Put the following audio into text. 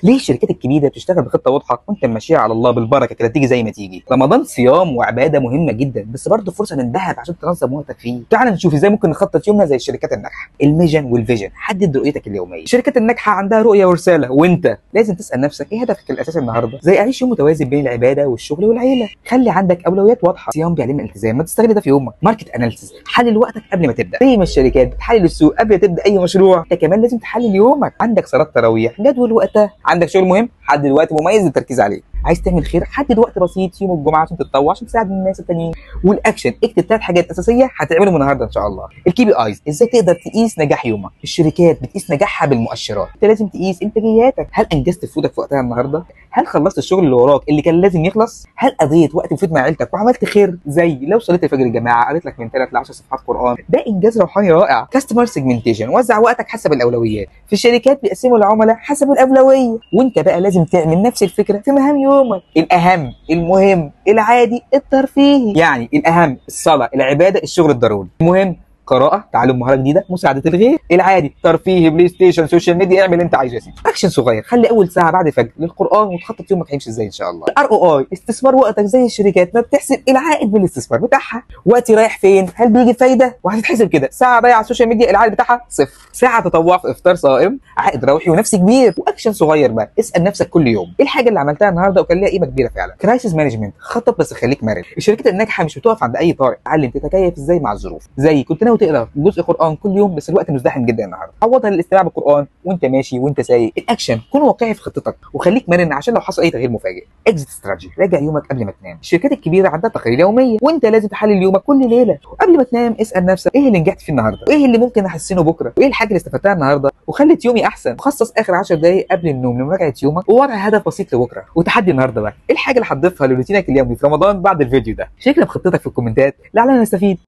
ليه الشركات الكبيره بتشتغل بخطه واضحه وانت ماشيها على الله بالبركه كده تيجي زي ما تيجي؟ رمضان صيام وعباده مهمه جدا، بس برضه فرصه ننتهب عشان تنظم وقتك فيه. تعال نشوف ازاي ممكن نخطط يومنا زي الشركات الناجحه. الميجن والفيجن، حدد رؤيتك اليوميه. الشركات الناجحه عندها رؤيه ورساله، وانت لازم تسال نفسك ايه هدفك الاساسي النهارده؟ زي اعيش يوم متوازن بين العباده والشغل والعيله. خلي عندك اولويات واضحه. صيام بيعلمنا الالتزام، ما تستغل ده في يومك. ماركت اناليسيس، حلل وقتك قبل ما تبدا. زي ما الشركات بتحلل السوق قبل ما تبدا اي مشروع، انت كمان لازم تحلل يومك. عندك صلاه تراويح، جدول وقتها. عندك شغل مهم، حدد وقت مميز للتركيز عليه. عايز تعمل خير، حدد وقت بسيط يوم الجمعه عشان تتطوع عشان تساعد الناس التانيين. والاكشن، اكتب 3 حاجات اساسيه هتعملهم النهارده ان شاء الله. الكي بي ايز، ازاي تقدر تقيس نجاح يومك. الشركات بتقيس نجاحها بالمؤشرات، انت لازم تقيس انتاجياتك. هل انجزت فلوسك في وقتها النهارده؟ هل خلصت الشغل اللي وراك اللي كان لازم يخلص؟ هل قضيت وقت مفيد مع عيلتك وعملت خير؟ زي لو صليت الفجر الجماعه، قريت لك من 3 ل 10 صفحات قران، ده انجاز روحاني رائع. كاستمر سيجمنتيشن، وزع وقتك حسب الاولويات. في الشركات بيقسموا العملاء حسب الاولويه، وانت بقى لازم تعمل نفس الفكره في مهام يومك. الاهم، المهم، العادي، الترفيهي. يعني الاهم الصلاه، العباده، الشغل الضروري. المهم قراءة، تعلم مهارة جديدة، مساعدة الغير. العادي ترفيه، بلاي ستيشن، سوشيال ميديا، اعمل اللي انت عايزه يا سيدي. اكشن صغير، خلي اول ساعة بعد الفجر للقرآن وتخطط يومك هيمشي ازاي ان شاء الله. الار او اي، استثمار وقتك زي الشركات ما بتحسب العائد من الاستثمار بتاعها. وقتي رايح فين؟ هل بيجي فايدة؟ وهتتحسب كده. ساعة ضايعة على السوشيال ميديا العائد بتاعها صفر. ساعة تطوع في افطار صائم، عائد روحي ونفسي كبير. واكشن صغير بقى، اسال نفسك كل يوم ايه الحاجة اللي عملتها النهارده وكان ليها قيمة كبيرة فعلا. كرايسيس مانجمنت، خطط بس خليك مرن. الشركات الناجحة مش بتقف عند اي طارئ، اتعلم تتكيف ازاي مع الظروف. زي كنت ناوي تقرا جزء قرآن كل يوم بس الوقت مزدحم جدا النهارده، عوضها للاستماع بالقرآن وانت ماشي وانت سايق. الاكشن، كن واقعي في خطتك وخليك مرن عشان لو حصل اي تغيير مفاجئ. اكزيت استراتيجي، راجع يومك قبل ما تنام. الشركات الكبيره عندها تقارير يوميه وانت لازم تحلل يومك كل ليله. وقبل ما تنام اسال نفسك ايه اللي نجحت فيه النهارده، وايه اللي ممكن احسنه بكره، وايه الحاجه اللي استفدتها النهارده وخلت يومي احسن. وخصص اخر 10 دقائق قبل النوم لمراجعه يومك ووضع هدف بسيط لبكره. وتحدي النهارده بقى، ايه الحاجه اللي هتضيفها لروتينك اليومي في رمضان بعد الفيديو ده؟ شاركنا بخطتك في الكومنتات لعلنا نستفيد.